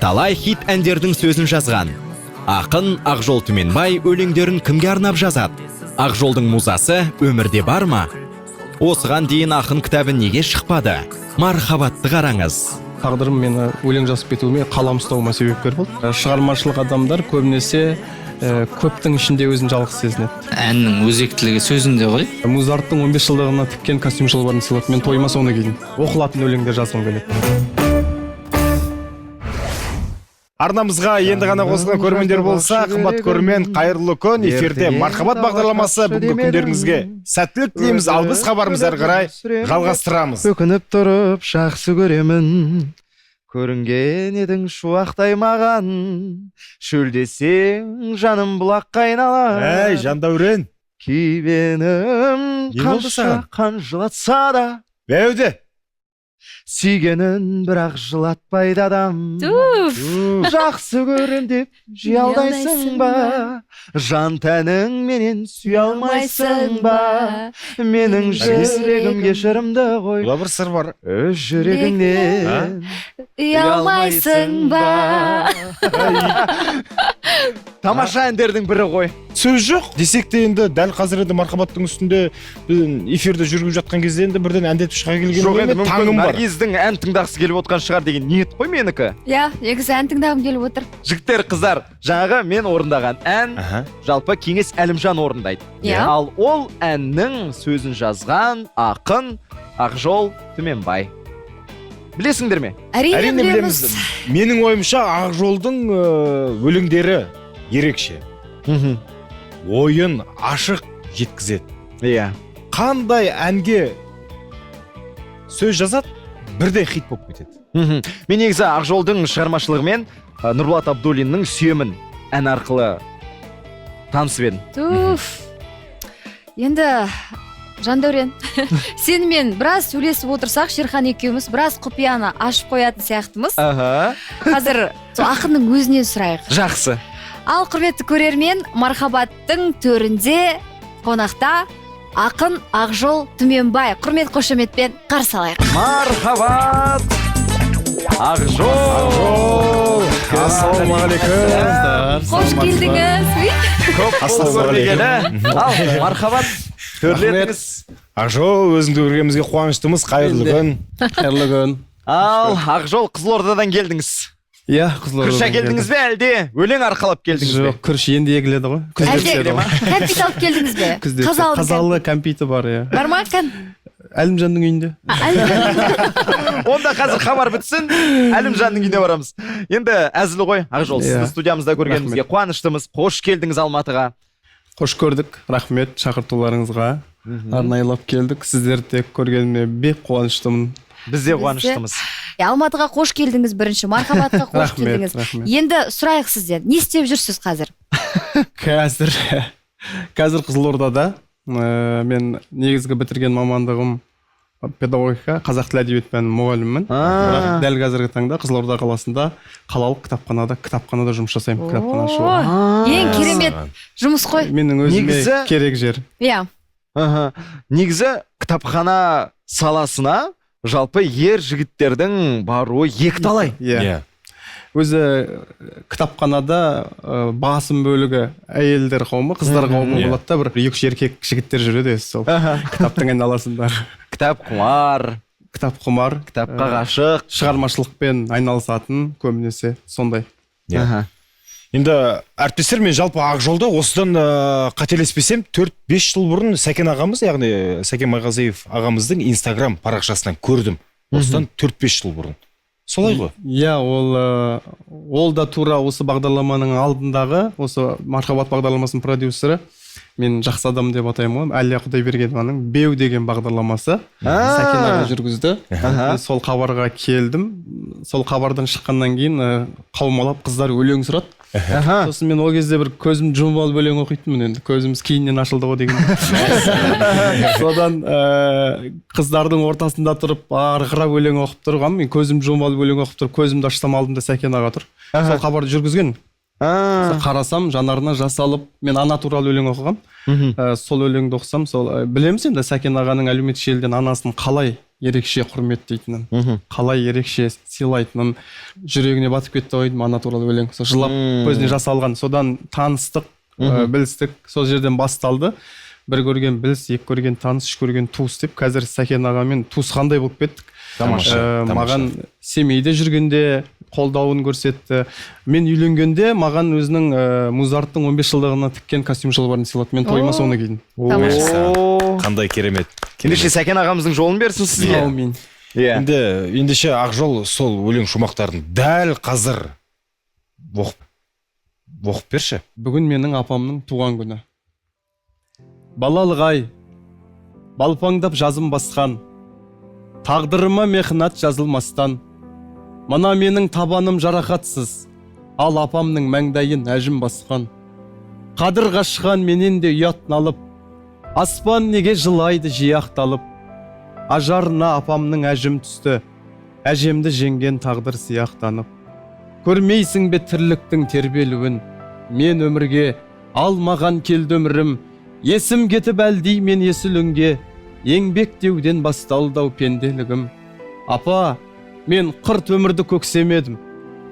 талай хит әндердің сөзін жазған. Ақын Ақжол Түменбай өлеңдерін кімге арнап жазады? Ақжолдың музасы өмірде бар ма? Осыған дейін ақын кітабы неге шықпады? Мархабатты қараңыз. Тағдырым мені өлең жазып кетуіме, қалам ұстауыма себепкер болды. Шығармашылық адамдар көбінесе көптің ішінде өзін жалғыз сезінеді. Әннің өзектілігі сөзінде ғой. Музарттың 15 жылдығына тіккен костюм шалбарын сыйлап, мен тойыма соны кидім. Оқылатын өлеңдер жазғым келеді. Арнамызға енді ғана қосылған көрермендер болса, қымбат көрермен, қайырлы күн. Эфирде Мархабат бағдарламасы. Бүгінгі күндеріңізге сәттілік тілейміз. Ал біз хабарымызды әрі қарай жалғастырамыз. Өкініп тұрып жақсы көремін, көрінген едің шуақтай маған, шөлдесең жаным бұлаққа айналар. Әй, Жандәурен, Күйбенім Не болды саған? қан жылатса да, бәуде. сүйгенін бірақ жылатпайды адам. Жақсы көрем деп жиялдайсың ба, жан тәнің менен сүйе алмайсың ба, менің жүрегім кешірімді ғой, Бұда бір сыр бар. өз жүрегіңнен Ұялмайсың ба. Тамаша әндердің бірі ғой. Сөз жоқ десек те енді дәл қазір енді Мархабаттың үстінде эфирді жүргізіп жатқан кезде енді бірден әндетіп шыға келген Жоқ енді мүмкін таңым бар. Наргиздің ән тыңдағысы келіп отқан шығар деген ниет қой менікі. Иә, негізі ән тыңдағым келіп отыр. Жігіттер, қыздар, жаңағы мен орындаған ән жалпы Кеңес Әлімжан орындайды. Иә. Ал ол әннің сөзін жазған ақын Ақжол Түменбай. Білесіңдер ме? Әрине білеміз. Менің ойымша Ақжолдың өлеңдері ерекше. Ойын ашық жеткізеді. Иә. Қандай әнге сөз жазады, бірдей хит болып кетеді. Мен негізі Ақжолдың шығармашылығымен Нұрболат Абдуллиннің Сүйемін ән арқылы танысып едім. Туф. Енді Жандәурен, сенімен біраз сөйлесіп отырсақ, Шерхан екеуміз біраз құпияны ашып қоятын сияқтымыз. Қазір ақынның өзінен сұрайық. Жақсы. Ал құрметті көрермен, Мархабаттың төрінде қонақта ақын Ақжол Түменбай. Құрмет қошеметпен қарсы алайық. Мархабат! Ақжол! Ассалаумағалейкум. Қош келдіңіз. Көп көрмегені. Ал, Мархабат, төрлетіңіз. Ақжол, өзіңді көргенімізге қуаныштымыз. Қайырлы күн. Қайырлы күн. Ал, Ақжол, Қызылордадан келдіңіз. Иә, Қызылордадан Күріш әкелдіңіз бе әлде өлең арқалап келдіңіз бе? Жоқ, күріш енді егіледі ғой. Әлде кәмпит алып келдіңіз бе? Қазалы кәмпиті бар, иә. Бар ма? Әлімжанның үйінде. Онда қазір хабар бітсін, Әлімжанның үйіне барамыз. Енді әзіл ғой, Ақжол, сізді студиямызда көргенімізге қуаныштымыз. Қош келдіңіз Алматыға. Қош көрдік, рахмет шақыртуларыңызға. Арнайлап келдік, сіздерді көргеніме бек қуаныштымын. Біз де қуаныштымыз. Алматыға қош келдіңіз бірінші, Мархабатқа қош Рахмет, келдіңіз. рахмет. Енді сұрайық сізден, не істеп жүрсіз қазір? Қазір Қызылордада мен негізгі бітірген мамандығым педагогика, қазақ тілі әдебиет пәні мұғаліммін. Дәл қазіргі таңда Қызылорда қаласында қалалық кітапханада жұмыс жасаймын, кітапханашы. Ең керемет жұмыс қой. Менің өзіме керек жер. Иә. Негізі кітапхана саласына жалпы ер жігіттердің баруы екталай. Иә. Өзі кітапханада басым бөлігі әйелдер қауымы, қыздар қауымы болады да, бір екі еркек жігіттер жүреді сол кітаптың айналасында. Кітап құмар, кітапқа ғашық, шығармашылықпен айналысатын көбінесе сондай. Енді әріптестер, мен жалпы Ақжолды осыдан қателеспесем 4-5 жыл бұрын Сәкен ағамыз, яғни Сәкен Майғазиев ағамыздың Инстаграм парақшасынан көрдім. Осыдан 4-5 жыл бұрын. Солай ғой? Иә, ол да тура осы бағдарламаның алдындағы, осы Мархабат бағдарламасының продюсері, мен жақсы адам деп атаймын ғой, Әлия Құдайбергенованың Беу деген бағдарламасы Сәкен аға жүргізді. Сол хабарға келдім. Сол хабардан шыққаннан кейін қаумалап қыздар өлең сұрады. Сосын мен ол кезде бір көзім жұмып алып өлең оқитынмын, енді көзіміз кейіннен ашылды ғой деген. Содан қыздардың ортасында тұрып, арғырап өлең оқып тұрғам, мен көзім жұмып алып өлең оқып тұрып, көзімді ашсам алдымда Сәкен аға тұр. Сол хабарды жүргізген. Қарасам, жанарына жас алып, мен ана туралы өлең оқығам. Сол өлеңді оқысам, сол білеміз енді Сәкен ағаның әлеуметтік желіден анасын қалай ерекше құрметтейтінін, қалай ерекше сыйлайтынын жүрегіне батып кетті ғой ана туралы өлең. Сол жылап көзіне жас алған. Содан таныстық, білістік сол жерден басталды. Бір көрген біліс, екі көрген таныс, үш көрген туыс деп қазір Сәкен ағамен туысқандай болып кеттік. Маған семейде жүргенде қолдауын көрсетті. Мен үйленгенде маған өзінің Музарттың 15 жылдығына тіккен костюм шалбарын сыйлады. Мен тойыма соны кидім. Қандай керемет. Ендеше Сәкен ағамыздың жолын берсін сізге. Аумин. Ендеше Ақжол сол өлең шумақтарын дәл қазір оқып берші. Бүгін менің апамның туған күні. Балалық ай, балпаңдап жазым басқан, тағдырыма мехнат жазылмастан. Мына менің табаным жарақатсыз, ал апамның маңдайын әжім басқан. Қадыр қашқан менен де ұят налып, аспан неге жылайды жияқталып. Ажарына апамның әжім түсті, әжемді жеңген тағдыр сияқтанып. Көрмейсің бе тірліктің тербелуін, мен өмірге алмаған келді өмірім. Есім кетіп әлдей мен есіліңге, еңбек деуден басталдау пенделігім. Апа, мен қырт өмірді көксемедім,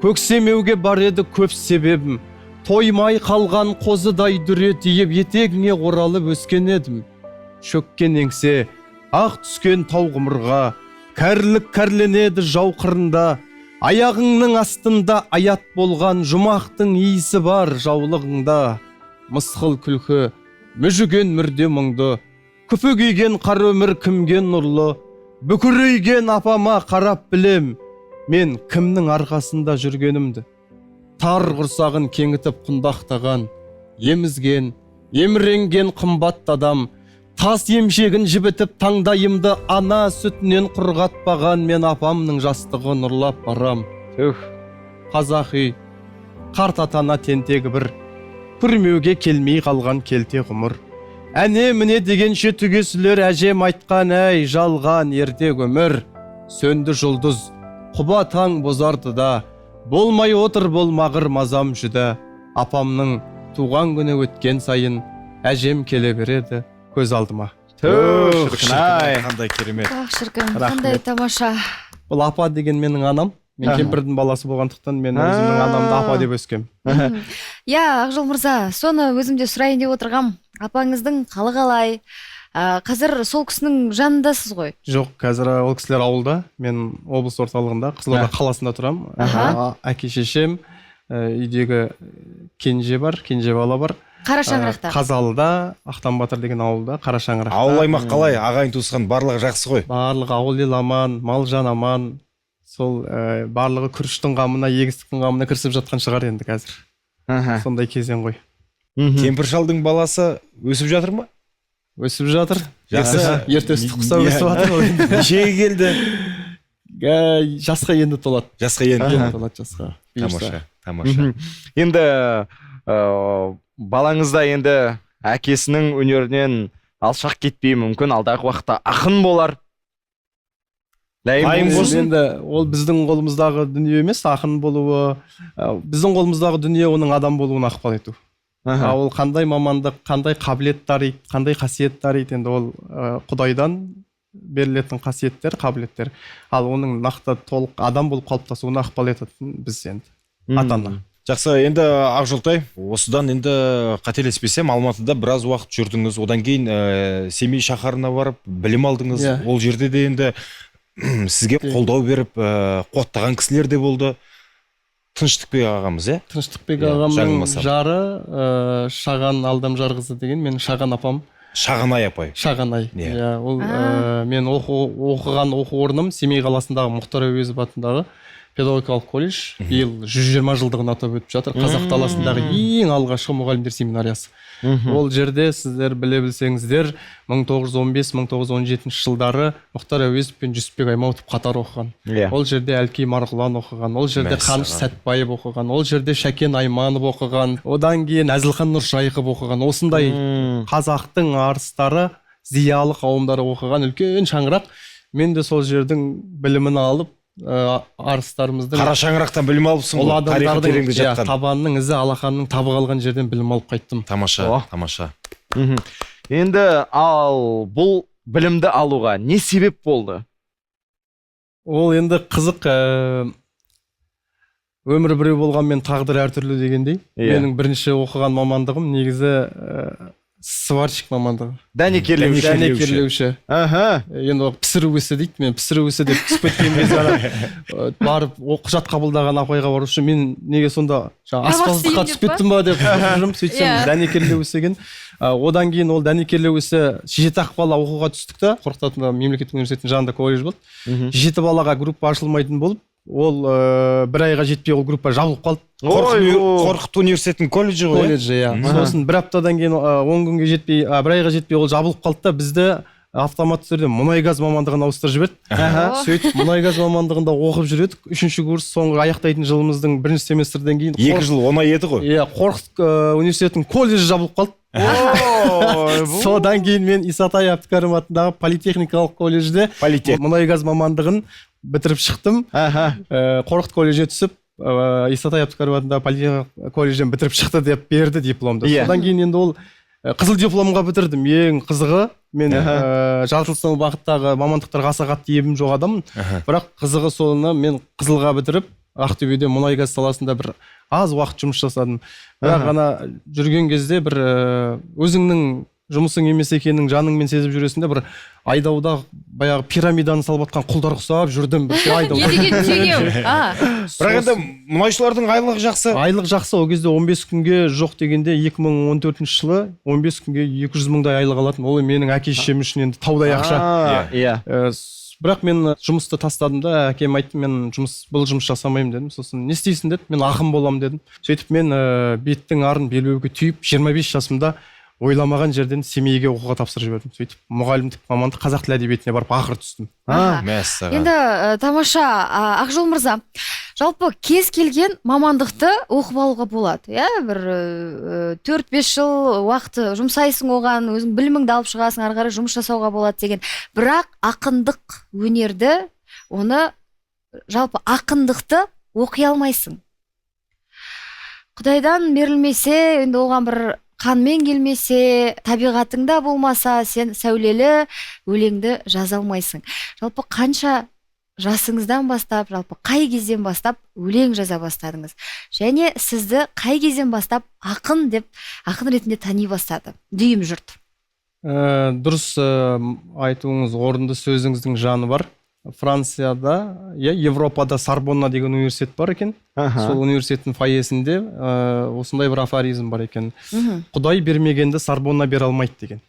көксемеуге бар еді көп себебім. Тоймай қалған қозыдай дүре тиіп, етегіңе оралып өскен едім. Шөккен еңсе, ақ түскен тау құмырға, кәрілік кәрленеді жау қырында. Аяғыңның астында аят болған жұмақтың иісі бар жаулығыңда. Мысқыл күлкі, мүжіген мүрде мұңды, күпі киген қара өмір кімген нұрлы. Бүкірейген апама қарап білем, мен кімнің арқасында жүргенімді. Тар құрсағын кеңітіп құндақтаған, емізген, еміренген қымбат адам. Тас емшегін жібітіп таңдайымды ана сүтінен құрғатпаған мен апамның жастығын ұрлап барам. Қазақи, қарт атана тентегі бір, күрмеуге келмей қалған келте ғұмыр. Әне міне дегенше түгесілер әжем айтқан әй жалған ертек өмір. Сөнді жұлдыз, құба таң бозарды да, болмай отыр болмағыр мазам жүді. Апамның туған күні өткен сайын әжем келе береді көз алдыма. Қандай керемет. Шіркін, қандай тамаша. Бұл апа деген менің анам. Мен кемпірдің баласы болғандықтан мен өзімнің анамды апа деп өскем. Ақжол мырза, соны өзімде сұрайын деп отырғам. Апаңыздың қалы қалай? Қазір сол кісінің жанындасыз ғой? Жоқ, қазір ол кісілер ауылда. Мен облыс орталығында, Қызылорда қаласында тұрам. Әке шешем, үйдегі кенже бар, кенже бала бар. Қарашаңырақта. Қазалыда, Ақтан Батыр деген ауылда, Қарашаңырақта. Ауыл аймақ қалай? Ағайын туысқан барлығы жақсы ғой? Барлығы ауыл ел аман, мал жан аман. Сол барлығы күріштің қамына, егістіктің қамына кірісіп жатқан шығар енді қазір. Сондай кезең ғой. Кемпір шалдың баласы өсіп жатыр ма? Өсіп жатыр. Жақсы. Ерте өстіп құса өсіп жатыр ғой. Нешеге келді? Жасқа енді толады. Жасқа енді толады жасқа. Тамаша. Енді балаңызда енді әкесінің өнерінен алшақ кетпей мүмкін алдағы уақытта ақын болар. Енді ол біздің қолымыздағы дүние емес, ақын болуы, біздің қолымыздағы дүние оның адам болуына ықпал ету. Ол қандай мамандық, қандай қабілет дариды, қандай қасиет дариды, енді ол Құдайдан берілетін қасиеттер, қабілеттер. Ал оның нақты толық адам болып қалыптасуына ықпал ететін біз енді, ата-ана. Жақсы, енді Ақжолтай, осыдан енді қателеспесем, Алматыда біраз уақыт жүрдіңіз, одан кейін Семей шаһарына барып, білім алдыңыз. Ол жерде де енді сізге қолдау беріп, қуаттаған кісілер де болды. Тыныштықбек ағамыз, Тыныштықбек ағамның жары Шаған Алдамжарқызы деген, мен Шаған апам. Шағанай апай. Шағанай. Ол мен оқыған оқу орным Семей қаласындағы Мұхтар Әуезов атындағы педагогикалық колледж. Биыл 120 жылдығын атап өтіп жатыр. Қазақ даласындағы ең алғашқы мұғалімдер семинариясы. Ол жерде сіздер біле білсеңіздер 1915-1917 жылдары Мұхтар Әуезов пен Жүсіпбек Аймауытов қатар оқыған. Ол жерде Әлкей Марғұлан оқыған, ол жерде Қаныш Сәтбаев оқыған, ол жерде Шәкен Айманов оқыған, одан кейін Әзілхан Нұршайықов оқыған. Осындай қазақтың арыстары, зиялы қауымдары оқыған үлкен шаңырақ. Мен де сол жердің білімін алып, арыстарымыздың қара шаңырақтан білім алыпсың ғой, тарихы тереңде жатқан. Табанның ізі алақанның табы қалған жерден білім алып қайттым. Тамаша. Енді ал бұл білімді алуға не себеп болды? Ол енді қызық, өмір біреу болғанмен тағдыр әртүрлі дегендей. Менің бірінші оқыған мамандығым негізі сварщик мамандығы. Дәнекерлеуші. Енді пісіру ісі дейді, мен пісіру ісі деп түсіп кеткен кезде барып құжат қабылдаған апайға барып үшін мен неге сонда аспаздыққа түсіп кеттім ба деп жүрмін. Сөйтсем дәнекерлеу ісі екен. Одан кейін ол дәнекерлеу ісі 7 бала оқуға түстік та, Қорқыт мемлекеттік университетінің жанында колледж болды. 7 балаға группа ашылмайтын болып, ол бір айға жетпей ол группа жабылып қалды. Қорқыт университетінің колледжі ғой. Колледжі, иә. Сосын бір аптадан кейін 10 күнге жетпей, бір айға жетпей ол жабылып қалды да, бізді автоматты түрде мұнай-газ мамандығына ауыстырып жіберді. Сөйтіп мұнай-газ мамандығында оқып жүредік. 3-ші курс соңғы аяқтайтын жылымыздың 1-ші семестрден кейін 2 жыл оңай еді ғой. Иә, Қорқыт университетінің колледжі жабылып қалды. Содан кейін мен Исатай Әбдікәрім атындағы политехникалық колледжде мұнай-газ мамандығын бітіріп шықтым. Қорқыт колледжіне түсіп, Исатай Әбдікәрім атындағы политехникалық колледжден бітіріп шықты деп берді дипломды. Содан кейін енді ол қызыл дипломға бітірдім. Ең қызығы, мен жаратылыстану бағыттағы мамандықтарға аса қатты ебім жоқ адаммын. Бірақ қызығы соны мен қызылға бітіріп, Ақтөбеде мұнай-газ саласында бір аз уақыт жұмыс жасадым. Бірақ ғана жүрген кезде бір өзіңнің жұмысың емес екенін жаныңмен сезіп жүресінде, бір айдауда баяғы пирамиданы салып атқан құлдар ұқсап жүрдім. Бірақ енді мұнайшылардың айлығы жақсы. Айлық жақсы, ол кезде 15 күнге жоқ дегенде 2014 жылы 15 күнге 200 мыңдай айлық алатын. Ол менің әке-шешем үшін енді таудай ақша. Бірақ мен жұмысты тастадым да, әкем айтты, мен бұл жұмыс жасамаймын дедім. Сосын не істейсің деді, мен ақын боламын дедім. Сөйтіп мен беттің арын белбеуге түйіп 25 жасымда ойламаған жерден Семейге оқуға тапсырып жібердім. Сөйтіп мұғалімдік мамандық қазақ тіл әдебиетіне барып ақыры түстім. Енді тамаша, Ақжол мырза, жалпы кез келген мамандықты оқып алуға болады. Бір 4-5 жыл уақыт жұмсайсың оған, өзің біліміңді алып шығасың, ары қарай жұмыс жасауға болады деген. Бірақ ақындық өнерді, оны жалпы ақындықты оқи алмайсың. Құдайдан берілмесе, енді оған бір қанмен келмесе, табиғатыңда болмаса, сен сәулелі өлеңді жаза алмайсың. Жалпы қанша жасыңыздан бастап, жалпы қай кезден бастап өлең жаза бастадыңыз? Және сізді қай кезден бастап ақын ретінде тани бастады? Дүйім жұрт. Дұрыс айтуыңыз орынды, сөзіңіздің жаны бар. Францияда, Европада Сорбонна деген университет бар екен. Сол университеттің фойесінде осындай бір афоризм бар екен. Құдай бермегенді Сорбонна бере алмайды деген.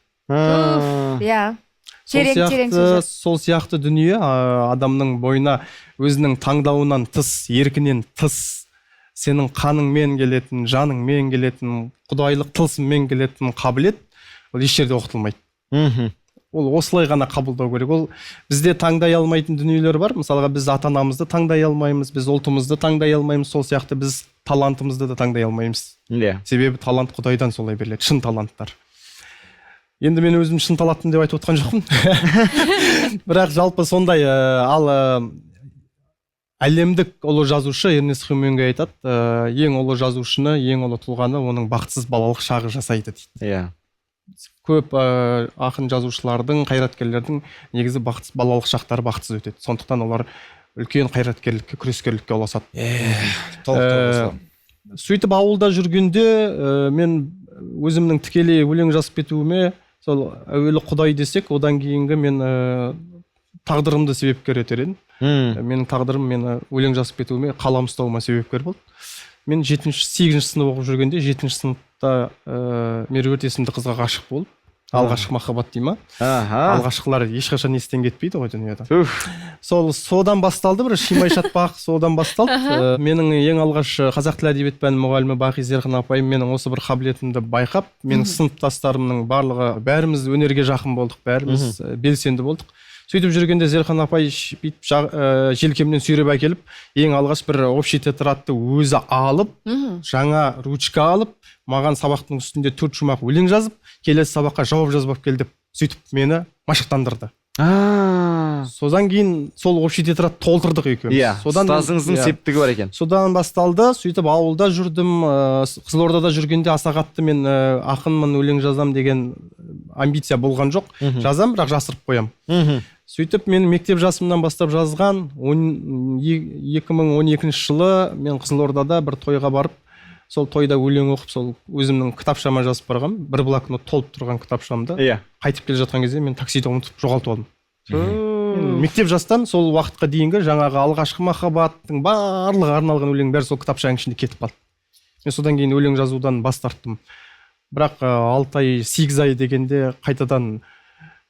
Сол сияқты дүние адамның бойына өзінің таңдауынан тыс, еркінен тыс, сенің қаныңмен келетін, жаныңмен келетін, құдайлық тылсыммен келетін қабілет ол еш жерде оқытылмайды. Ол осылай ғана қабылдау керек. Ол бізде таңдай алмайтын дүниелер бар. Мысалға біз ата-анамызды таңдай алмаймыз, біз ұлтымызды таңдай алмаймыз, сол сияқты біз талантымызды да таңдай алмаймыз. Себебі талант Құдайдан солай беріледі, шын таланттар. Енді мен өзім шын таланттым деп айтып отқан жоқпын. Бірақ жалпы сондай, ал әлемдік ұлы жазушы Эрнест Хемингуэй айтады, ең ұлы жазушыны, ең ұлы тұлғаны оның бақытсыз балалық шағы жасайды дейді. Көп ақын жазушылардың, қайраткерлердің негізі балалық шақтары бақытсыз өтеді. Сондықтан олар үлкен қайраткерлікке, күрескерлікке ұласады. Сөйтіп ауылда жүргенде мен өзімнің тікелей өлең жазып кетуіме, сол әуелі Құдай десек, одан кейінгі мен тағдырымды себепкер етер едім. Менің тағдырым мені өлең жазып кетуіме, қалам ұстауыма себепкер болды. Мен 8-ші сынып оқып жүргенде, 7-ші сыныпта Меруерт есімді қызға ғашық болып, алғашқы махаббат дей ма? Алғашқылар ешқашан естен кетпейді ғой дүниеде. Содан басталды, бір шимай шатпақ содан басталды. Менің ең алғаш қазақ тілі әдебиет пәні мұғалімі Бақи Зерхан апайым менің осы бір қабілетімді байқап, менің сыныптастарымның бәріміз өнерге жақын болдық, бәріміз белсенді болдық. Сөйтіп жүргенде Зерхан апай желкемнен сүйреп әкеліп, ең алғаш бір общий тетрадты өзі алып, жаңа ручка алып, маған сабақтың үстінде 4 шумақ өлең жазып, келесі сабаққа жауап жазбап кел деп, сөйтіп мені машықтандырды. Содан кейін сол общий тетрадты толтырдық екеуміз. Ұстазыңыздың септігі бар екен. Содан басталды, сөйтіп ауылда жүрдім, Қызылордада жүргенде аса қатты мен ақынмын, өлең жазам деген амбиция болған жоқ. Жазам, бірақ жасырып қоям. сөйтіп мен мектеп жасымнан бастап жазған 2012 жылы мен Қызылордада бір тойға барып, сол тойда өлең оқып, сол өзімнің кітапшама жазып барғам, бір блокнот толып тұрған кітапшамды. Қайтып келе жатқан кезде мен таксиде ұмытып жоғалтып алдым. Мектеп жастан сол уақытқа дейінгі жаңағы алғашқы махаббаттың барлығы арналған өлең бәрі сол кітапшаның ішінде кетіп қалды. Мен содан кейін өлең жазудан бас тарттым. Бірақ 6 ай 8 ай дегенде қайтадан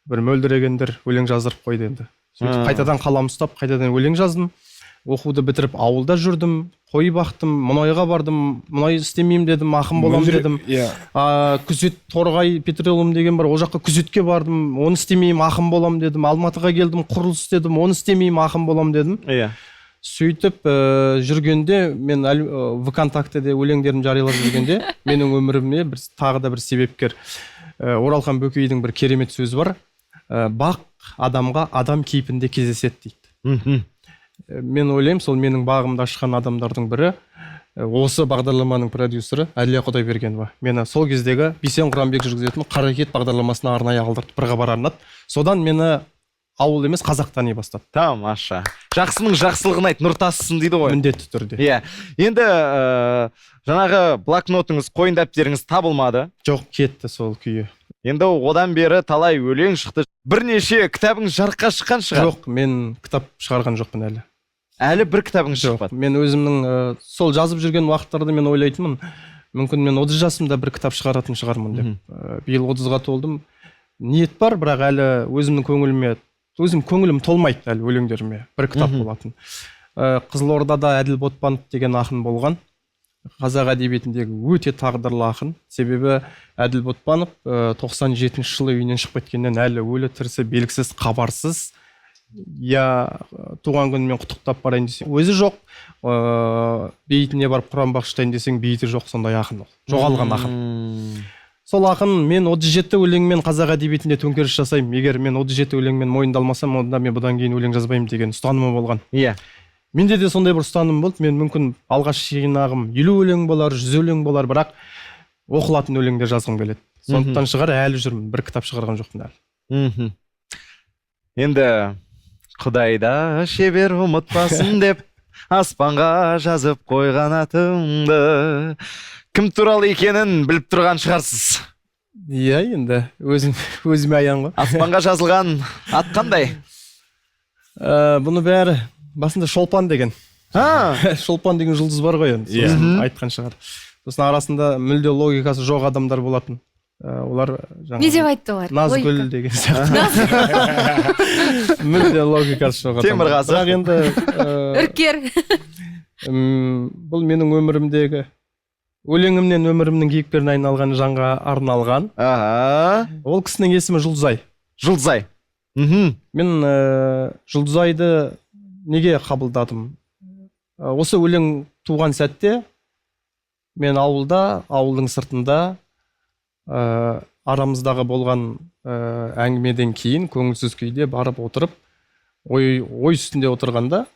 бір мөлдірегендер өлең жаздырып қойды енді. Сөйтіп қайтадан қалам ұстап, қайтадан өлең жаздым. Оқуды бітіріп ауылда жүрдім, қой бақтым, мұнайға бардым, мұнай істемеймін дедім, ақын болам дедім. Күзет Торғай петролиум деген бар, ол жаққа күзетке бардым, оны істемеймін, ақын болам дедім. Алматыға келдім, құрылыс істедім, оны істемеймін, ақын болам дедім. Сөйтіп жүргенде мен ВКонтактеде өлеңдерін жариялап жүргенде менің өміріме тағы да бір себепкер Оралхан Бөкейдің бір керемет сөзі бар. Бақ адамға адам кейпінде кездеседі дейді. Мен ойлаймын, сол менің бағымды ашқан адамдардың бірі осы бағдарламаның продюсері Әлия Құдайбергенова. Мені сол кездегі Бейсен Құранбек жүргізетін Қаракет бағдарламасына арнайы алдыртып бір хабар арнады. Содан мені ауыл емес қазақ тани бастады. Тамаша. Жақсының жақсылығын айт, нұр тасысын дейді ғой. Міндетті түрде. Енді жаңағы блокнотыңыз, қойын дәптеріңіз табылмады. Жоқ, кетті сол күйі. Енді одан бері талай өлең шықты. Бірнеше кітабыңыз жарыққа шыққан шығар. Жоқ, мен кітап шығарған жоқпын әлі. Әлі бір кітабыңыз шықпады. Мен өзімнің сол жазып жүрген уақыттарда мен ойлайтынмын, мүмкін мен 30 жасымда бір кітап шығаратын шығармын деп. Биыл 30-ға толдым. Ниет бар, бірақ әлі өзім көңілім толмайды әлі өлеңдеріме. Бір кітап болатын. Қызылордада Әділ Ботпанов деген ақын болған. Қазақ әдебиетіндегі өте тағдырлы ақын. Себебі Әділ Ботпанов 97 жылы үйінен шығып кеткеннен әлі өлі тірісі белгісіз, хабарсыз. Туған күнімен құттықтап барайын десең өзі жоқ, бейітіне барып құран бағыштайын десең бейіті жоқ, сондай ақын ол. Жоғалған ақын. Сол ақын мен 37 өлеңмен қазақ әдебиетінде төңкеріс жасаймын. Егер мен 37 өлеңмен мойындалмасам, онда мен бұдан кейін өлең жазбаймын деген ұстанымы болған. Менде де сондай бір ұстаным болды. Мен мүмкін алғаш жинағым 50 өлең болар, 100 өлең болар, бірақ оқылатын өлеңдер жазғым келеді. Сондықтан шығар әлі жүрмін, бір кітап шығарған жоқпын әлі. Енді Құдайда шебер ұмытпасын деп аспанға жазып қойған атыңды. Кім туралы екенін біліп тұрған шығарсыз. Енді өзіме аян ғой. Аспанға жазылған ат қандай? Бұны бәрі басында Шолпан деген. Шолпан деген жұлдыз бар ғой енді. Сосын айтқан шығар. Сосын арасында мүлде логикасы жоқ адамдар болатын. Олар не деп айтты олар? Назгүл деген сияқты. Мүлде логикасы жоқ адамдар. Темірғазы. Бірақ енді үркер. Бұл менің өмірімдегі өлеңімнен өмірімнің кейіпкеріне айналған жанға арналған. Ол кісінің есімі Жұлдызай. Жұлдызай. Мен Жұлдызайды неге қабылдадым? Осы өлең туған сәтте мен ауылдың сыртында арамыздағы болған әңгімеден кейін көңілсіз күйде барып отырып, ой үстінде отырғанда,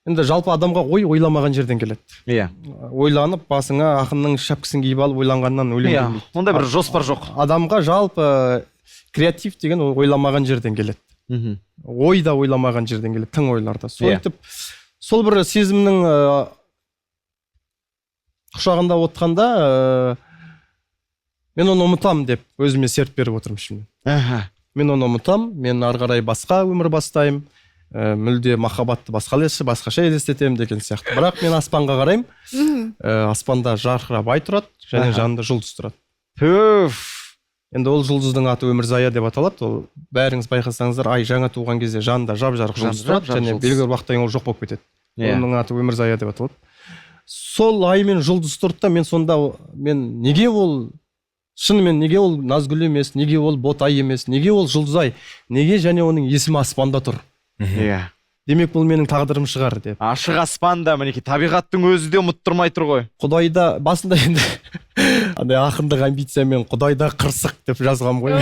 енді жалпы адамға ойламаған жерден келеді. Ойланып, басыңа ақынның шапкісін киіп алып ойланғаннан өлең келмейді. Онда бір жоспар жоқ. Адамға жалпы креатив деген ойламаған жерден келеді. Ой да ойламаған жерден келеді, тың ойларда. Сөйтіп, сол бір сезімнің құшағында отқанда мен оны ұмытам деп өзіме серт беріп отырмын ішімнен. Мен оны ұмытам, мен ары қарай басқа өмір бастаймын, мүлде махаббатты басқаша елестетемін деген сияқты. Бірақ мен аспанға қараймын, аспанда жарқырап ай тұрады, және жанында жұлдыз тұрады. Енді ол жұлдыздың аты Өмірзая деп аталады. Ол бәріңіз байқасаңыздар, ай жаңа туған кезде жанында жап-жарық жұлдыз тұрады, және белгілі уақыттан кейін ол жоқ болып кетеді. Оның аты Өмірзая деп аталады. Сол ай мен жұлдыз тұрды да, мен неге ол шынымен неге ол Назгүл емес, неге ол Ботай емес, неге ол Жұлдызай, неге және оның есімі аспанда тұр? Демек бұл менің тағдырым шығар деп. Ашық аспанда, мінекей табиғаттың өзі де ұмыттырмай тұр ғой. Құдайда басында енді андай ақындық амбициямен Құдайда қырсық деп жазғам ғой.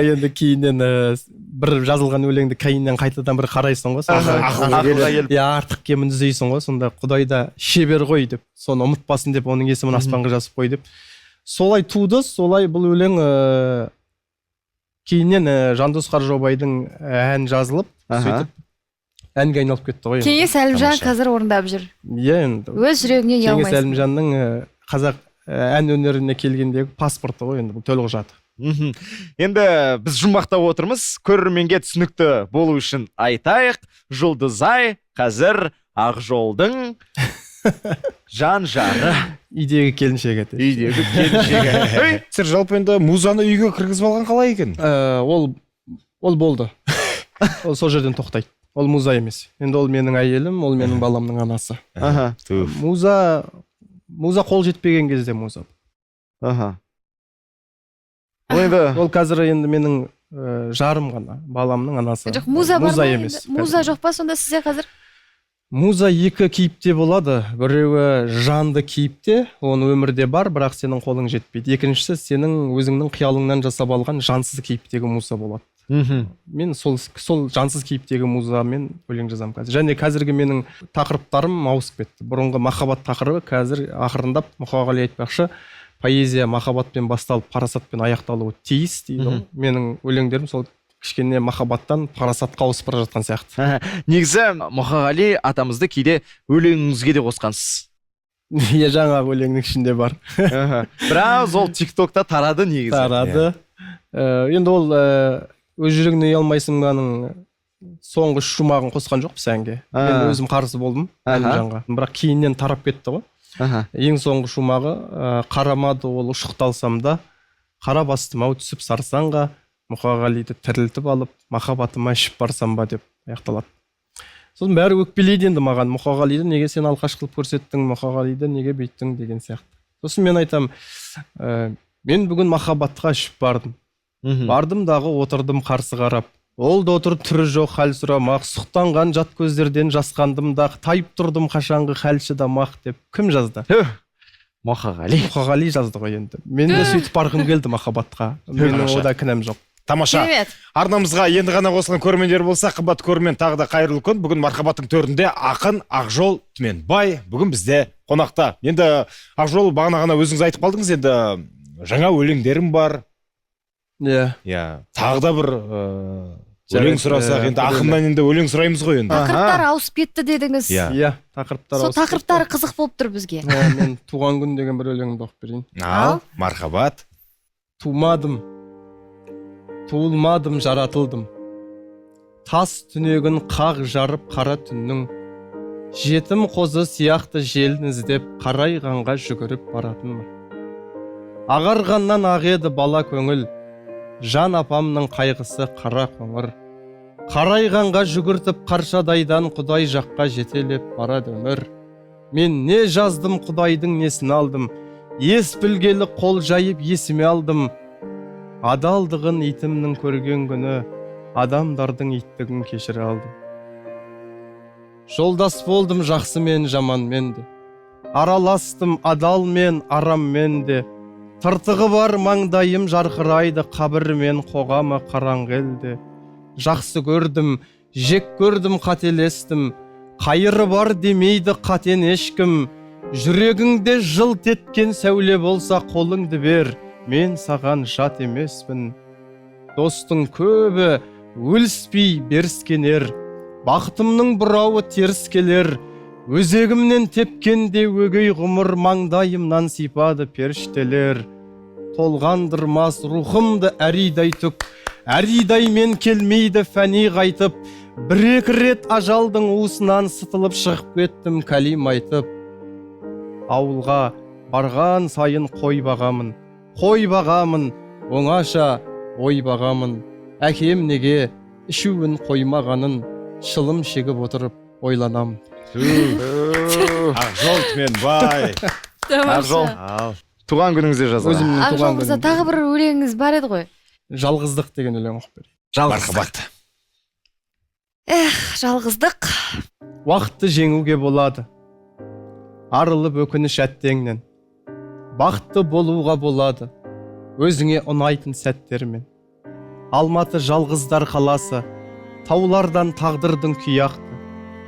Енді кейіннен бір жазылған өлеңді кейіннен қайтадан бір қарайсың ғой. Артық кемін іздейсің ғой. Сонда Құдайда шебер ғой деп, соны ұмытпасын деп, оның есімін аспанға жазып қой деп. Солай туды, солай бұл өлең кейіннен жандос қаржаубайдың ән жазылып сөйтіп әнге айналып кетті ғой. кеңес әлімжан қазір орындап жүр. Иә, енді Өз жүрегінен кеңес ұялмайсың. әлімжанның қазақ ән өнеріне келгендегі паспорты ғой, енді бұл төлқұжаты. Енді біз жұмбақтап отырмыз, көрерменге түсінікті болу үшін айтайық, Жұлдызай қазір Ақжолдың жан жары. Үйдегі келіншегі. Үйдегі келіншегі. сіздер жалпы енді музаны үйге кіргізіп алған қалай екен? Ол болды. Ол сол жерден тоқтайды. Ол муза емес. Енді ол менің әйелім, ол менің баламның анасы. Муза қол жетпеген кезде муза. Ол қазір енді менің жарым ғана, баламның анасы. Жоқ, муза бар ма емес. енді? Муза жоқ па сонда сізде қазір? Муза екі кейіпте болады. Біреуі жанды кейіпте, оның өмірде бар, бірақ сенің қолың жетпейді. Екіншісі сенің өзіңнің қиялыңнан жасап алған жансыз кейіптегі муза болады. Мен сол жансыз кейіптегі музамен өлең жазамын қазір. Және қазіргі менің тақырыптарым ауысып кетті. Бұрынғы махаббат тақырыбы қазір ақырындап Мұқағали айтпақшы, поэзия махаббатпен басталып парасатпен аяқталуы тиіс дейді. Менің өлеңдерім сол кішкене махаббаттан парасатқа ауысып бара жатқан сияқты. Негізі Мұқағали атамызды кейде өлеңіңізге де қосқансыз. Иә, жаңағы өлеңнің ішінде бар. Біраз ол тиктокта тарады негізі. Тарады. Енді ол өз жүрегіне ұялмайсың бағының соңғы шумағын қосқан жоқпыз әнге. Мен өзім қарсы болдым Әлімжанға. Бірақ кейіннен тарап кетті ғой. Ең соңғы шумағы қарамады ол ұшықталсам да, қара бастым ау түсіп сарсаңға, Мұқағалиды тірілтіп алып, махаббатыма ішіп барсам ба деп аяқталады. Сосын бәрі өкпелейді енді маған, Мұқағалиды неге сен алқаш қылып көрсеттің, Мұқағалиды неге бүйттің деген сияқты. Сосын мен айтам, мен бүгін махаббатқа ішіп бардым. Бардым дағы отырдым қарсы қарап. Ол да отырып түрі жоқ хәл сұрамақ, сұқтанған жат көздерден жасқандым да, тайып тұрдым қашанғы хәлші дамақ деп. Кім жазды? Мұқағали жазды ғой енді. Мен де сөйтіп барғым келді махаббатқа. Менің ода кінәм жоқ. Тамаша. Арнамызға енді ғана қосылған көрермендер болса, қымбат көрермен, тағы да қайырлы күн. Бүгін мархабаттың төрінде ақын Ақжол Түменбай бүгін бізде қонақта. Енді Ақжол, бағана ғана өзіңіз айтып қалдыңыз, енді жаңа өлеңдерім бар. Иә. Тағы да бір өлең сұрасақ, енді ақыннан енді өлең сұраймыз ғой енді. Тақырыптар ауысып кетті дедіңіз. Иә, тақырыптар ауысып. Сол тақырыптары қызық болып тұр бізге. Мен туған күн деген бір өлеңді оқып берейін. Ал, мархабат. Тумадым, туылмадым, жаратылдым. Тас түнегін қақ жарып қара түннің. Жетім қозы сияқты желін іздеп қарайғанға жүгіріп баратынмын. Ағарғаннан ақ еді бала көңіл, жан апамның қайғысы қара қоңыр. Қарайғанға жүгіртіп қаршадайдан құдай жаққа жетелеп барады өмір. Мен не жаздым, құдайдың несін алдым, ес білгелі қол жайып есіме алдым. Адалдығын итімнің көрген күні, адамдардың иттігін кешіре алдым. Жолдас болдым жақсы мен жаман мен де, араластым адал мен арам мен де. Тыртығы бар маңдайым жарқырайды, қабір мен қоғамы қараңғы елде. Жақсы көрдім, жек көрдім, қателестім, қайыры бар демейді қатен ешкім. Жүрегіңде жылт еткен сәуле болса қолыңды бер, мен саған жат емеспін. Достың көбі өліспей беріскенер, бақытымның бұрауы теріс келер. Өзегімнен тепкенде өгей ғұмыр, маңдайымнан сипады періштелер. Толғандырмас рухымды әридай түк, әридай мен келмейді фәни қайтып. Бір-екі рет ажалдың уысынан сытылып шығып кеттім кәлим айтып. Ауылға барған сайын қой бағамын, оңаша ой бағамын. Әкем неге ішуін қоймағанын, шылым шегіп отырып ойланам. Ақжол Түменбай. Ақжол, туған күніңізде жазылған. Ақжол мырза, тағы бір өлеңіңіз бар еді ғой? Жалғыздық деген өлең оқып берейін. Мархабат. Жалғыздық. Уақытты жеңуге болады, арылып өкініш әттеңнен. Бақытты болуға болады, өзіңе ұнайтын сәттермен. Алматы жалғыздар қаласы, таулардан тағдырдың күйақты.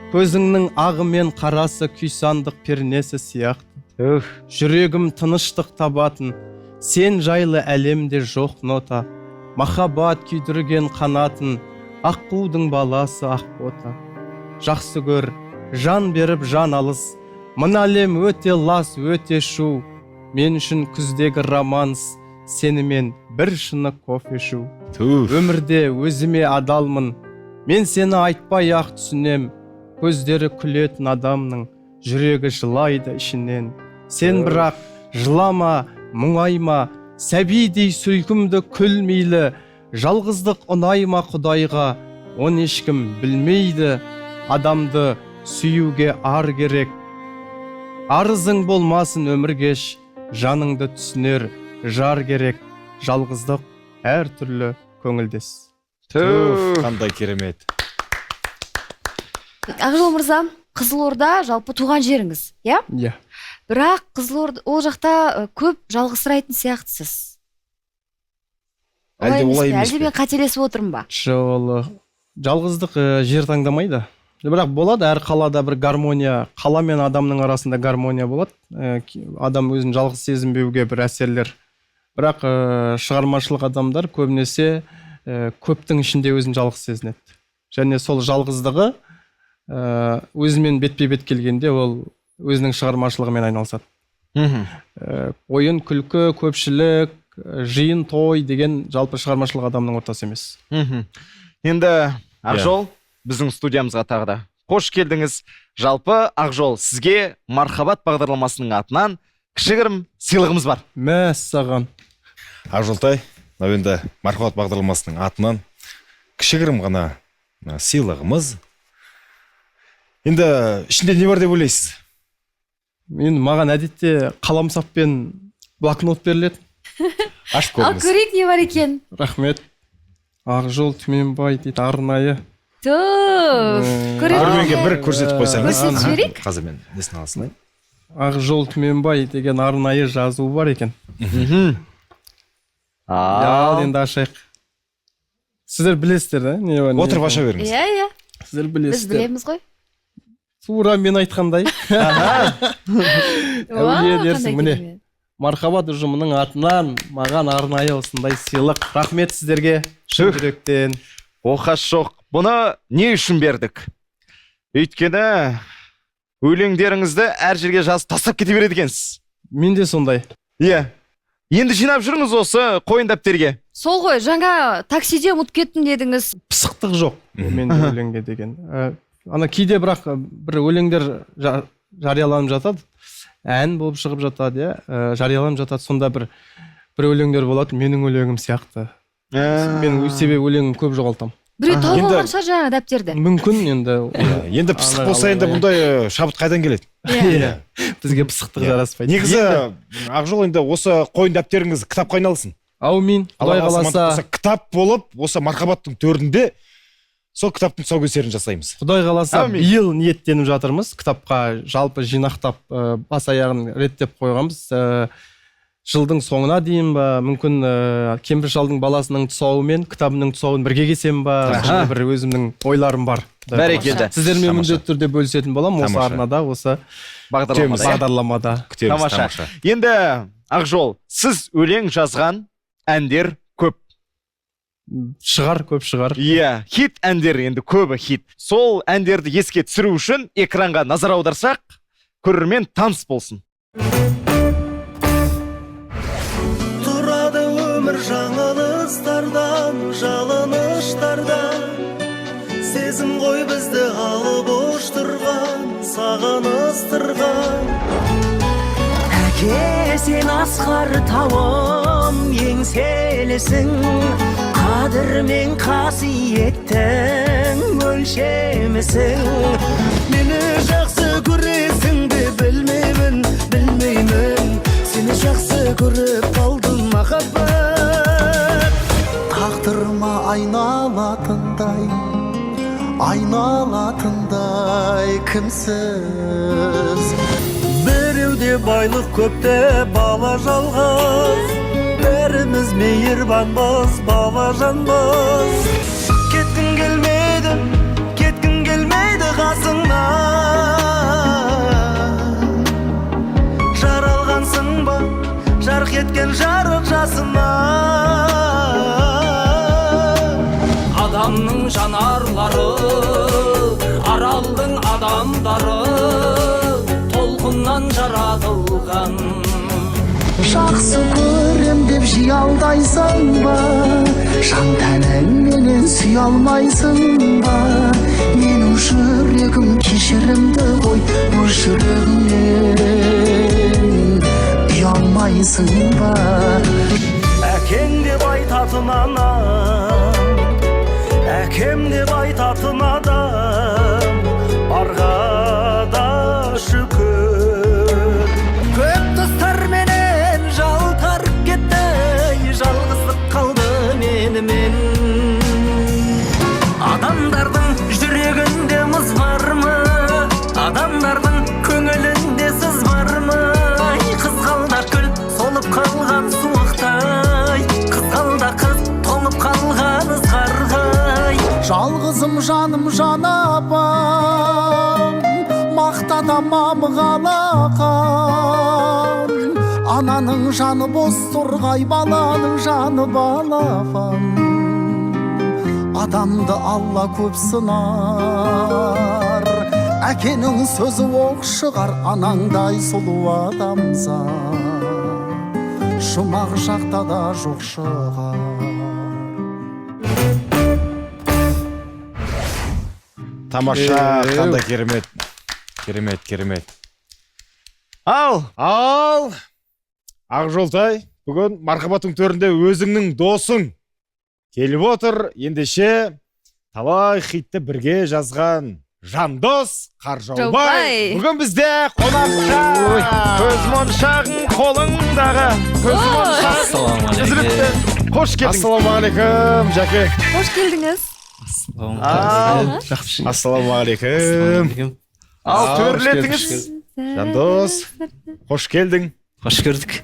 Көзіңнің ағы мен қарасы күйсандық пернесі сияқты. Жүрегім тыныштық табатын, сен жайлы әлемде жоқ нота. махаббат күйдірген қанатын, аққудың баласы ақбота. Жақсы көр, жан беріп жан алыс, мына әлем өте лас, өте шу. Мен үшін күздегі романс, сенімен бір шыны кофе шу. Өмірде өзіме адалмын, мен сені айтпай ақ түсінем. Көздері күлетін адамның жүрегі жылайды ішінен. Сен бірақ жылама, мұңайма, сәбидей сүйкімді күлмейлі. Жалғыздық ұнайма Құдайға, он ешкім білмейді. Адамды сүюге ар керек. Арызың болмасын өмір кеш, жаныңды түсінер жар керек. Жалғыздық әр түрлі көңілдес. Қандай керемет. Ақжол мырза, Қызылорда жалпы туған жеріңіз, иә? Иә. Бірақ Қызылорда ол жақта көп жалғызсырайтын сияқтысыз. Әлде олай емес Әлде мен қателесіп отырмын ба? Жалғыздық жер таңдамайды. Бірақ болады, әр қалада бір гармония, қала мен адамның арасында гармония болады. Адам өзін жалғыз сезінбеуге бір әсерлер. Бірақ шығармашылық адамдар көбінесе көптің ішінде өзін жалғыз сезінеді. Және сол жалғыздығы өзімен бетпе-бет келгенде ол өзінің шығармашылығымен айналысады. Ойын, күлкі, көпшілік, жиын, той деген жалпы шығармашылық адамның ортасы емес. Енді Ақжол біздің студиямызға тағы да қош келдіңіз. Жалпы Ақжол, сізге мархабат бағдарламасының атынан кішігірім сыйлығымыз бар. Мәссаған. Ақжолтай, енді мархабат бағдарламасының атынан кішігірім ғана сыйлығымыз. Енді ішінде не бар деп ойлайсыз? Мен маған әдетте қаламсап пен блокнот беріледі. Ашып Ал көріңіз. көрейік не бар екен. Рахмет. Ақжол Түменбай дейді, арнайы. Көрерменге бір көрсетіп қойсаңыз. Көрсетіп жіберейік. Қазір мен несін алсын. Ақжол Түменбай деген арнайы жазуы бар екен. Ал енді ашайық. Сіздер білесіздер, да? Отырып аша беріңіз. Иә. Сіздер Біз білесіздер. білеміз ғой. Тура мен айтқандай. Әулие дерсің, міне. Мархабат ұжымының атынан маған арнайы осындай сыйлық. Рахмет сіздерге. Шын жүректен. Оқас жоқ. Бұны не үшін бердік? Өйткені өлеңдеріңізді әр жерге жазып тастап кете береді екенсіз. Мен де сондай. Иә. Енді жинап жүріңіз осы қойын дәптерге. Сол ғой, жаңа таксиде ұмытып кеттім дедіңіз. Пысықтық жоқ мен өлеңге деген. Ана кейде бірақ бір өлеңдер жарияланып жатады. Ән болып шығып жатады, жарияланып жатады. Сонда бір өлеңдер болады, менің өлеңім сияқты. Мен себебі өлеңім көп жоғалтам. Біреу тауып алған шығар жаңа дәптерді. Мүмкін енді. Енді пысық болса енді бұндай шабыт қайдан келеді? Бізге пысықтық жараспайды. Негізі Ақжол енді осы қойын дәптеріңіз кітапқа айналсын. Аумин. Құдай қаласа кітап болып, осы мархабаттың төрінде сол кітаптың тұсаукесерін жасаймыз. Құдай қаласа биыл ниеттеніп жатырмыз. Кітапқа жалпы жинақтап бас аяғын реттеп қойғанбыз. Жылдың соңына дейін ба, мүмкін кемпір шалдың баласының тұсауымен кітабының тұсауын бірге кесем ба, бір өзімнің ойларым бар. Бәрекелді. Сіздермен міндетті түрде бөлісетін болам осы арнада, осы бағдарламада. Тамаша. Енді Ақжол, сіз өлең жазған әндер көп. Көп шығар. Иә, хит әндер енді көбі хит. Сол әндерді еске түсіру үшін экранға назар аударсақ, көрермен таныс болсын. Тұрады өмір жаңылыстардан, жалыныштардан. Сезім ғой бізді алып ұштырған, сағыныстырған. Әке сен асқар тауым, еңселісің. Қадір мен қасиеттің өлшемісің. Мені жақсы көресің бе білмеймін. Сені жақсы көріп қалдым махаббат. Тағдырыма айналатындай кімсіз. Біреуде байлық көпте бала жалғыз. Бәріміз мейірбанбыз, балажанбыз. Кеткің келмейді қасыңнан. Жаралғансың ба, жарқ еткен жарық жасынан. отынан жаратылған. Жақсы көрем деп жиі алдайсың ба, жан тәніңменен сүй алмайсың ба? Менің жүрегім кешірімді ғой, өз жүрегіңнен ұялмайсың ба? Әкең деп айтатын анам, әкем деп айтатын адам, барға да шүкір. Көп достарменен жалтарып кетті, жалғыздық қалды менімен. Адамдардың жүрегінде мұз бар ма? Адамдардың көңілінде сыз бар ма? Қызғалдақ гүл солып қалған суықтай, қызғалдақ қыз тоңып қалған ызғардай. Жалғызым жаным жанапам, мақтанамам қалақам. Ананың жаны бос торғай, баланың жаны балапан. Адамды Алла көп сынар, әкенің сөзі оқ шығар. Анаңдай сұлу адамзат жұмақ жақта да жоқ шығар. Тамаша, қандай керемет. Керемет. Ал, Ақжолтай, бүгін мархабаттың төрінде өзіңнің досың келіп отыр. Ендеше талай хитті бірге жазған Жандос Қаржаубай бүгін бізде қонақта. көз моншағың қолыңдағы, көз моншағың үзіліпті. Қош келдің. Ассалаумағалейкум, Жәке. Қош келдіңіз. Ассалаумағалейкум. Ал, төрлетіңіз. Жандос, қош келдің. Қош көрдік.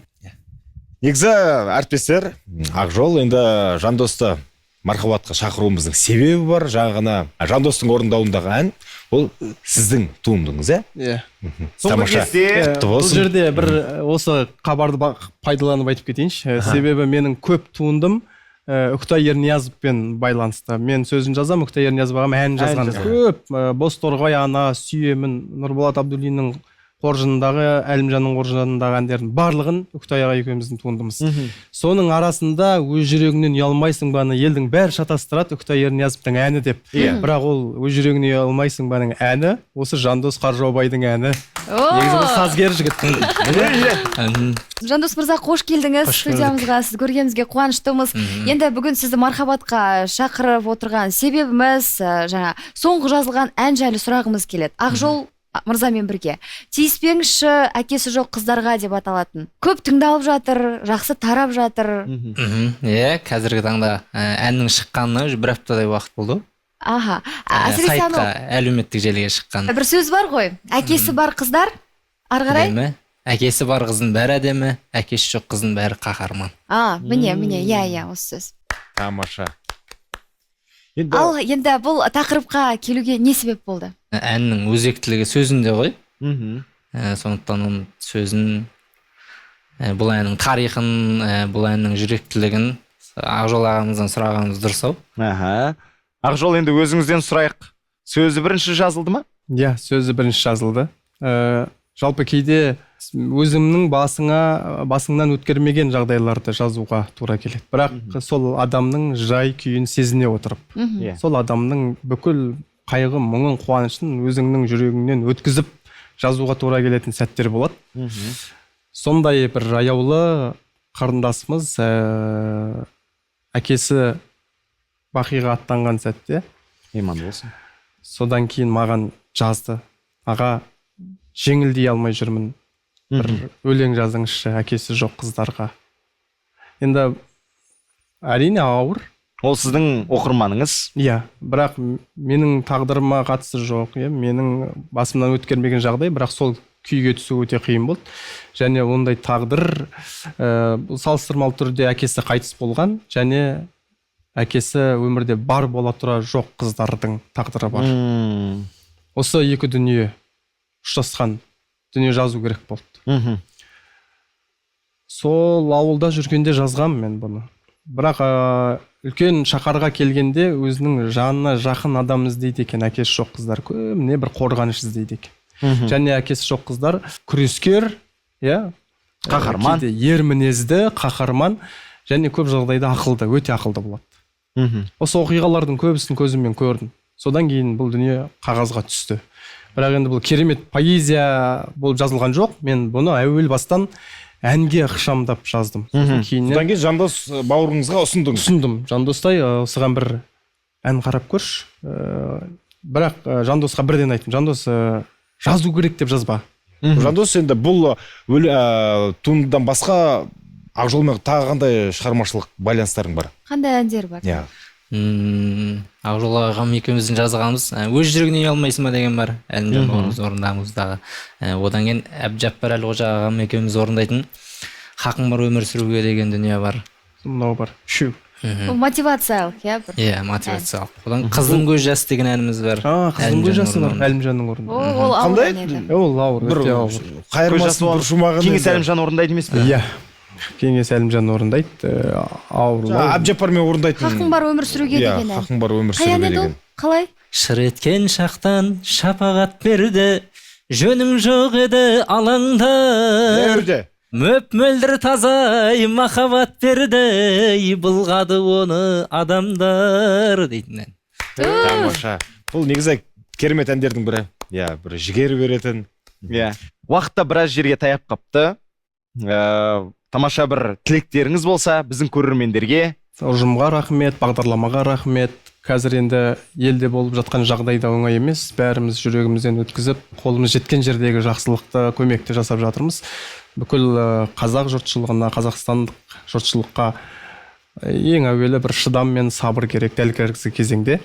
Негізі әріптестер, Ақжол енді Жандосты мархабатқа шақыруымыздың себебі бар. Жаңағына Жандостың орындауындағы ән, ол сіздің туындыңыз, Иә. Соңғы кезде Бұл жерде бір осы хабарды пайдаланып айтып кетейінші. Себебі менің көп туындым Үктай Ерниязовпен байланысты. Мен сөзін жазам, Үктай Ерниязов ағам ән жазған. Көп Бозторғай ана, Сүйемін, Нұрболат Абдуллиннің қоржынындағы, Әлімжанның қоржынындағы әндердің барлығын Үктай аға екеуміздің туындымыз. Соның арасында өз жүрегіңнен ұялмайсың баны елдің бәрі шатастырады Үктай Ерниязовтың әні деп. Бірақ ол өз жүрегіңнен ұялмайсың баның әні осы Жандос Қаржаубайдың әні. Негізі бұл сазгер жігіт. Жандос мырза, қош келдіңіз студиямызға. Сіз көргенімізге қуаныштымыз. Енді бүгін сізді мархабатқа шақырып отырған себебіміз жаңа соңғы жазылған ән жайлы сұрағымыз келеді. Ақжол мырзамен бірге тиіспеңізші әкесі жоқ қыздарға деп аталатын. Көп тыңдалып жатыр, жақсы тарап жатыр. Иә, қазіргі таңда әннің шыққанына уже бір аптадай уақыт болды. Аха. Сайтқа, әлеуметтік желіге шыққан. Бір сөз бар ғой, әкесі бар қыздар ары қарай. Әкесі бар қыздың бәрі әдемі, әкесі жоқ қыздың бәрі қаһарман. Міне, иә, осы сөз. Тамаша. Ал енді бұл тақырыпқа келуге не себеп болды? Әннің өзектілігі сөзінде ғой. Сондықтан оның сөзін, бұл әннің тарихын, бұл әннің жүректілігін Ақжол ағамыздан сұрағанымыз дұрыс ау. Ақжол, енді өзіңізден сұрайық. Сөзі бірінші жазылды ма? Иә, сөзі бірінші жазылды. Жалпы кейде өзімнің басыңнан өткермеген жағдайларды жазуға тура келеді. Бірақ сол адамның жай күйін сезіне отырып, сол адамның бүкіл қайғы, мұңын, қуанышын өзіңнің жүрегіңнен өткізіп жазуға тура келетін сәттер болады. Сондай бір аяулы қарындасымыз әкесі Бақиға аттанған сәтте, иман болсын, содан кейін маған жазды: аға, жеңілдей алмай жүрмін, бір өлең жазыңызшы әкесі жоқ қыздарға. Енді әрине ауыр. Ол сіздің оқырманыңыз? Иә, бірақ менің тағдырыма қатысы жоқ, менің басымнан өткермеген жағдай, бірақ сол күйге түсу өте қиын болды. Және ондай тағдыр салыстырмалы түрде әкесі қайтыс болған, және әкесі өмірде бар бола тұра жоқ қыздардың тағдыры бар. Осы екі дүние ұштасқан дүние жазу керек болды. Сол ауылда жүргенде жазғам мен бұны. Бірақ үлкен шақарға келгенде өзінің жанына жақын адам іздейді екен, әкесі жоқ қыздар көбіне бір қорғаныш іздейді екен. және әкесі жоқ қыздар күрескер, иә, Қаһарман. кейде ер мінезді, қаһарман және көп жағдайда ақылды, өте ақылды болады. Осы оқиғалардың көбісін көзіммен көрдім. Содан кейін бұл дүние қағазға түсті. Бірақ енді бұл керемет поэзия болып жазылған жоқ. Мен бұны әуел бастан әнге ықшамдап жаздым. Содан кейін Жандос бауырыңызға ұсындыңыз. Ұсындым. Жандостай осыған бір ән қарап көрші. Бірақ Жандосқа бірден айттым. Жандос жазу керек деп жазба. Жандос, енді бұл туындыдан басқа Ақжолмен тағы қандай шығармашылық байланыстарың бар? Қандай әндер бар? Иә. Ақжол ағам екеуміздің жазғанымыз өз жүрегіне ұялмайсың ба деген бар. Әлімжан бауырымыз орындағымыздағы. Одан кейін Әбжаппар Әлқожа ағам екеуміз орындайтын Хақың бар өмір сүруге деген дүние бар. Мынау бар. Үшеу. Бұл мотивациялық, иә? Иә, мотивациялық. Одан Қыздың көз жасы деген әніміз бар. Қыздың көз жасы бар. Әлімжанның орындауында. Ол ауыр ән еді. Ол ауыр, өте ауыр. Қайырмасын бір шумағын. Кеңес Әлімжан орындайды емес пе? Иә. Кеңес Әлімжан орындайды. Ауыр. Әбжаппармен орындайтын. Хақың бар өмір сүруге деген ән. Хақың бар өмір сүруге деген. Қалай? Шыр еткен шақтан шапағат берді, жөнің жоқ еді алаңда. Берді. Мөп-мөлдір тазай махаббат берді, былғады оны адамдар дейтін ән. Тамаша. Бұл негізі керемет әндердің бірі. Иә, бір жігер беретін. Иә. Уақытта біраз жерге таяп қапты. Тамаша бір тілектеріңіз болса біздің көрермендерге. Ұжымға рахмет, бағдарламаға рахмет. Қазір енді елде болып жатқан жағдайда оңай емес. Бәріміз жүрегімізден өткізіп, қолымыз жеткен жердегі жақсылықты, көмекті жасап жатырмыз. Бүкіл қазақ жұртшылығына, қазақстандық жұртшылыққа ең әуелі бір шыдам мен сабыр керек дәл қазіргі кезеңде.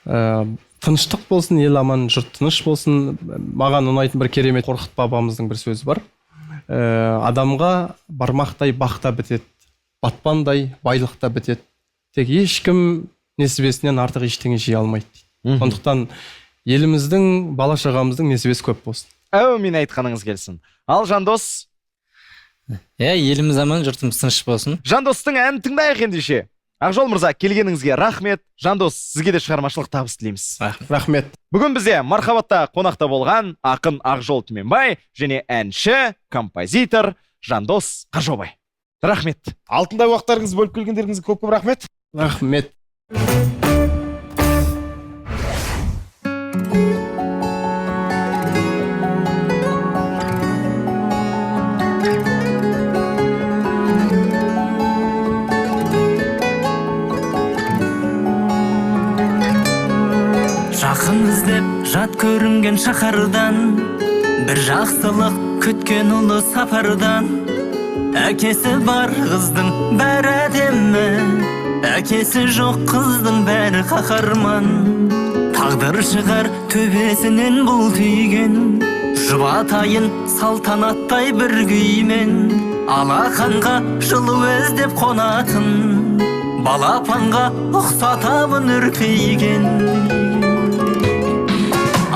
Тыныштық болсын, ел аман, жұрт тыныш болсын. Маған ұнайтын бір керемет Қорқыт бабамыздың бір сөзі бар. Адамға бармақтай бақта бітеді, батпандай байлықта бітеді. Тек ешкім несібесінен артық ештеңе жей алмайды. Сондықтан еліміздің, бала шағамыздың несібесі көп болсын. Әумин айтқаныңыз келсін. Ал Жандос? Еліміз аман, жұртымыз тыныш болсын. Жандостың әнін тыңдайық ендеше. Ақжол мырза, келгеніңізге рахмет. Жандос, сізге де шығармашылық табыс тілейміз. Рахмет. Бүгін бізде мархабатта қонақта болған ақын Ақжол Түменбай және әнші, композитор Жандос Қажобай. Рахмет. Алтындай уақыттарыңыз бөліп келгендеріңізге көп-көп рахмет. Рахмет. Жақын іздеп жат көрінген шаһардан, бір жақсылық күткен ұлы сапардан. Әкесі бар қыздың бәрі әдемі, әкесі жоқ қыздың бәрі қаһарман. Тағдыр шығар төбесінен бұл түйген, жұбатайын салтанаттай бір күймен. Алақанға жылу іздеп қонатын, балапанға ұқсатамын үрпейген.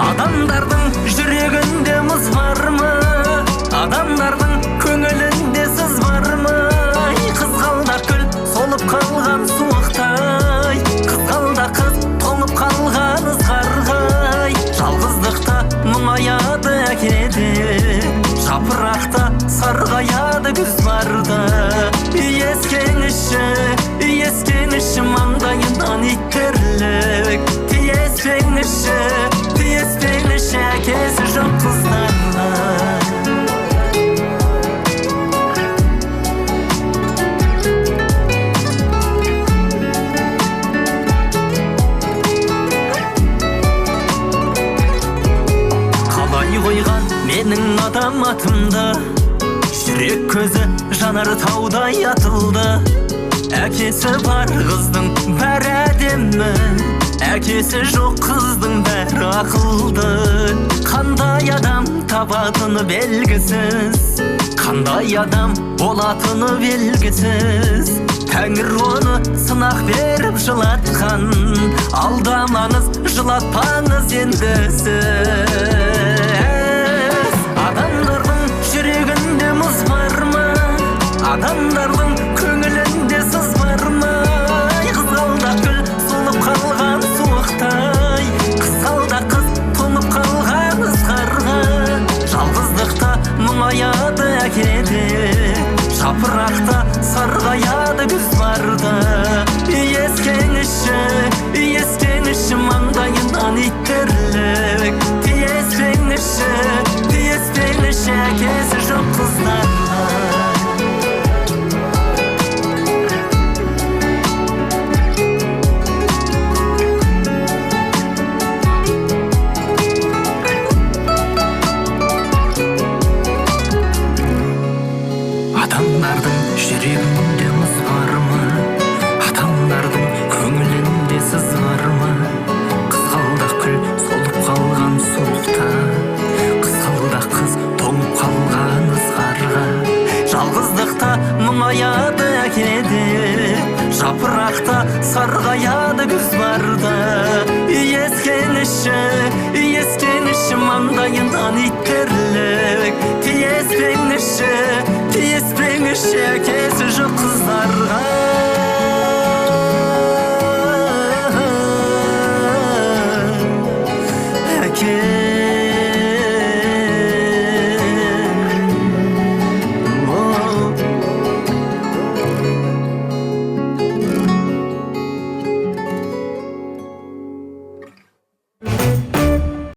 Адамдардың жүрегінде мұз бар ма? Адамдардың көңілінде сыз бар ма? Қызғалдақ гүл солып қалған суықтай, қызғалдақ қыз тоңып қалған ызғарғай. Жалғыздықта мұңаяды әкеде, жапырақта сарғаяды күз барда. Иескеніші маңдайынан иттерлік, тиеспеңіші әкесі жоқ қыздарға. Қалай қойған менің адам атымда, жүрек көзі жанар таудай атылды. Әкесі бар қыздың бәрі әдемі, әкесі жоқ қыздың бәрі ақылды. Қандай адам табатыны белгісіз, қандай адам болатыны белгісіз. Тәңір оны сынақ беріп жылатқан, алдамаңыз, жылатпаңыз енді сіз. Адамдардың жүрегінде мұз бар ма? Адамдардың көңілінде сыз бар ма? Қызғалдақ гүл солып қалған суықтай, қызғалдақ қыз тоңып қалған ызғарға. мұңаяды әкеде, жапырақта сарғаяды күз барда. Иескеніші маңдайынан иттерлік, тиеспеңіші әкесі жоқ қыздарға. Адамдардың жүрегінде мұз бар ма? Адамдардың көңілінде сыз бар ма? Қызғалдақ гүл солып қалған суықта, қызғалдақ қыз тоңып қалған ызғарға. Жалғыздықта мұңаяды әкеде, жапырақта сарғаяды күз барда. Иескеніші маңдайынан иттерлік, тиеспеңіші әкесі жоқ қыздарға.